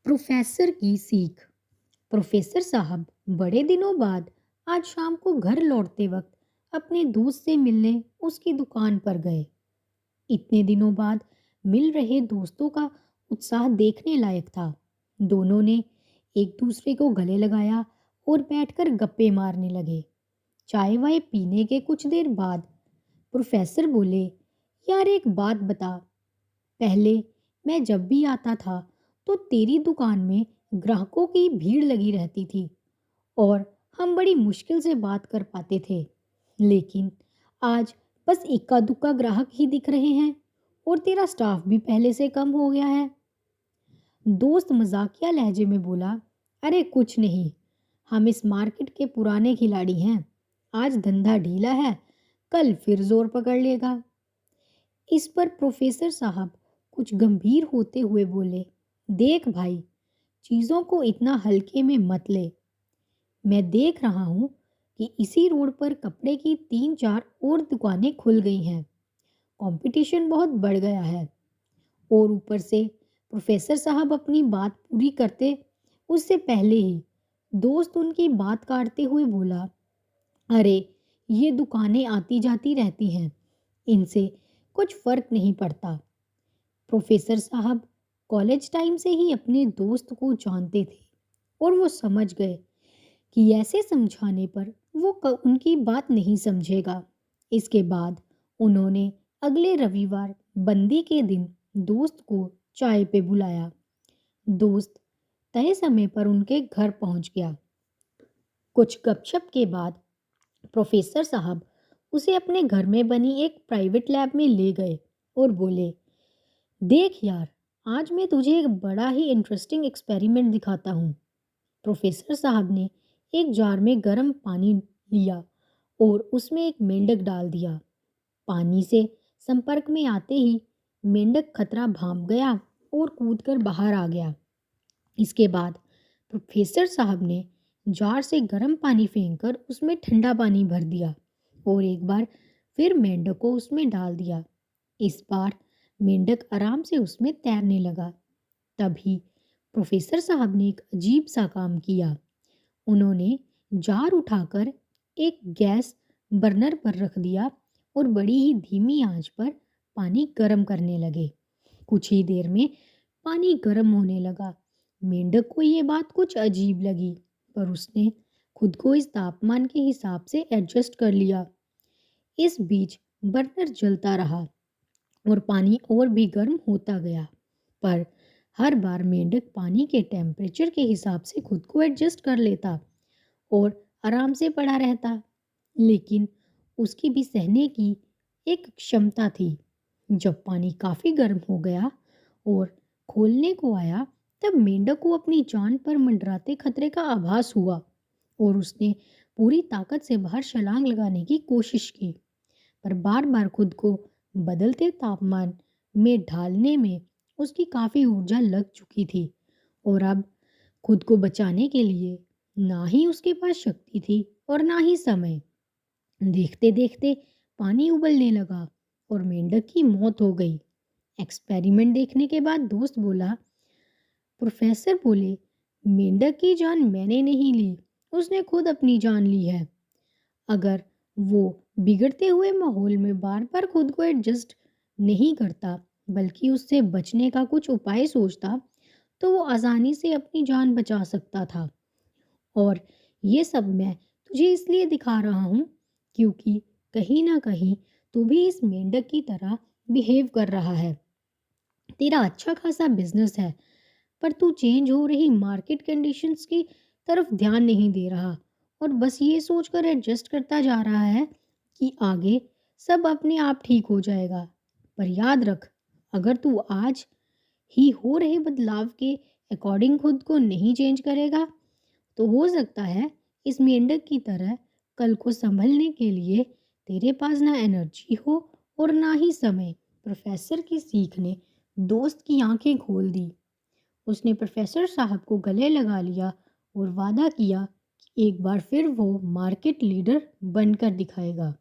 Professor की सीख। Professor साहब बड़े दिनों बाद आज शाम को घर लौटते वक्त अपने दोस्त से मिलने उसकी दुकान पर गए। इतने दिनों बाद मिल रहे दोस्तों का उत्साह देखने लायक था। दोनों ने एक दूसरे को गले लगाया और बैठकर गप्पे मारने लगे। चाय वाय पीने के कुछ देर बाद प्रोफेसर बोले, यार एक बात बता, पहले मैं जब भी आता था तो तेरी दुकान में ग्राहकों की भीड़ लगी रहती थी और हम बड़ी मुश्किल से बात कर पाते थे। लेकिन आज बस इक्का दुक्का ग्राहक ही दिख रहे हैं और तेरा स्टाफ भी पहले से कम हो गया है। दोस्त मजाकिया लहजे में बोला, अरे कुछ नहीं, हम इस मार्केट के पुराने खिलाड़ी हैं। आज धंधा ढीला है, कल फिर जोर पकड़ लेगा। इस पर प्रोफेसर साहब कुछ गंभीर होते हुए बोले, देख भाई, चीज़ों को इतना हल्के में मत ले। मैं देख रहा हूँ कि इसी रोड पर कपड़े की 3-4 और दुकानें खुल गई हैं। कंपटीशन बहुत बढ़ गया है। और ऊपर से प्रोफेसर साहब अपनी बात पूरी करते उससे पहले ही दोस्त उनकी बात काटते हुए बोला, अरे ये दुकानें आती जाती रहती हैं, इनसे कुछ फर्क नहीं पड़ता। प्रोफेसर साहब कॉलेज टाइम से ही अपने दोस्त को जानते थे और वो समझ गए कि ऐसे समझाने पर वो उनकी बात नहीं समझेगा। इसके बाद उन्होंने अगले रविवार बंदी के दिन दोस्त को चाय पे बुलाया। दोस्त तय समय पर उनके घर पहुंच गया। कुछ गपशप के बाद प्रोफेसर साहब उसे अपने घर में बनी एक प्राइवेट लैब में ले गए और बोले, देख यार, आज मैं तुझे एक बड़ा ही इंटरेस्टिंग एक्सपेरिमेंट दिखाता हूँ। प्रोफेसर साहब ने एक जार में गर्म पानी लिया और उसमें एक मेंढक डाल दिया। पानी से संपर्क में आते ही मेंढक खतरा भांप गया और कूदकर बाहर आ गया। इसके बाद प्रोफेसर साहब ने जार से गर्म पानी फेंककर उसमें ठंडा पानी भर दिया और एक बार फिर मेंढक को उसमें डाल दिया। इस बार मेंढक आराम से उसमें तैरने लगा। तभी प्रोफेसर साहब ने एक अजीब सा काम किया। उन्होंने जार उठाकर एक गैस बर्नर पर रख दिया और बड़ी ही धीमी आंच पर पानी गर्म करने लगे। कुछ ही देर में पानी गर्म होने लगा। मेंढक को ये बात कुछ अजीब लगी, पर उसने खुद को इस तापमान के हिसाब से एडजस्ट कर लिया। इस बीच बर्नर जलता रहा और पानी और भी गर्म होता गया, पर हर बार मेंढक पानी के टेम्परेचर के हिसाब से खुद को एडजस्ट कर लेता और आराम से पड़ा रहता। लेकिन उसकी भी सहने की एक क्षमता थी। जब पानी काफी गर्म हो गया और खोलने को आया, तब मेंढक को अपनी जान पर मंडराते खतरे का आभास हुआ और उसने पूरी ताकत से बाहर छलांग लगाने की कोशिश की, पर बार बार खुद को बदलते तापमान में ढालने में उसकी काफी ऊर्जा लग चुकी थी और अब खुद को बचाने के लिए ना ही उसके पास शक्ति थी और ना ही समय। देखते देखते पानी उबलने लगा और मेंढक की मौत हो गई। एक्सपेरिमेंट देखने के बाद दोस्त बोला, प्रोफेसर बोले, मेंढक की जान मैंने नहीं ली, उसने खुद अपनी जान ली है। अगर वो बिगड़ते हुए माहौल में बार बार खुद को एडजस्ट नहीं करता, बल्कि उससे बचने का कुछ उपाय सोचता, तो वो आसानी से अपनी जान बचा सकता था। और ये सब मैं तुझे इसलिए दिखा रहा हूँ क्योंकि कहीं ना कहीं तू भी इस मेंढक की तरह बिहेव कर रहा है। तेरा अच्छा खासा बिजनेस है, पर तू चेंज हो रही मार्केट कंडीशंस की तरफ ध्यान नहीं दे रहा और बस ये सोचकर एडजस्ट करता जा रहा है कि आगे सब अपने आप ठीक हो जाएगा। पर याद रख, अगर तू आज ही हो रहे बदलाव के अकॉर्डिंग खुद को नहीं चेंज करेगा, तो हो सकता है इस मेंढक की तरह कल को संभलने के लिए तेरे पास ना एनर्जी हो और ना ही समय। प्रोफेसर की सीख ने दोस्त की आंखें खोल दी। उसने प्रोफेसर साहब को गले लगा लिया और वादा किया कि एक बार फिर वो मार्केट लीडर बनकर दिखाएगा।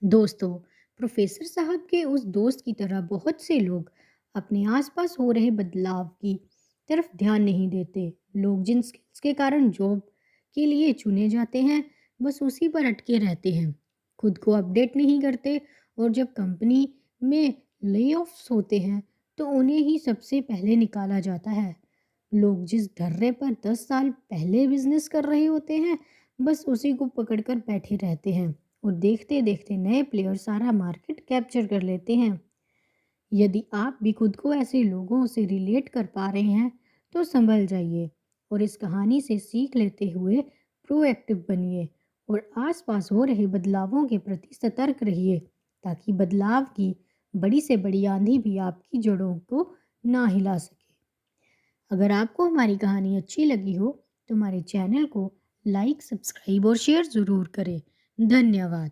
दोस्तों, प्रोफेसर साहब के उस दोस्त की तरह बहुत से लोग अपने आसपास हो रहे बदलाव की तरफ ध्यान नहीं देते। लोग जिन स्किल्स के कारण जॉब के लिए चुने जाते हैं, बस उसी पर अटके रहते हैं, खुद को अपडेट नहीं करते। और जब कंपनी में ले ऑफ्स होते हैं, तो उन्हें ही सबसे पहले निकाला जाता है। लोग जिस ढर्रे पर 10 साल पहले बिजनेस कर रहे होते हैं, बस उसी को पकड़कर बैठे रहते हैं और देखते देखते नए प्लेयर सारा मार्केट कैप्चर कर लेते हैं। यदि आप भी खुद को ऐसे लोगों से रिलेट कर पा रहे हैं, तो संभल जाइए और इस कहानी से सीख लेते हुए प्रोएक्टिव बनिए और आसपास हो रहे बदलावों के प्रति सतर्क रहिए, ताकि बदलाव की बड़ी से बड़ी आंधी भी आपकी जड़ों को ना हिला सके। अगर आपको हमारी कहानी अच्छी लगी हो, तो हमारे चैनल को लाइक, सब्सक्राइब और शेयर ज़रूर करें। धन्यवाद।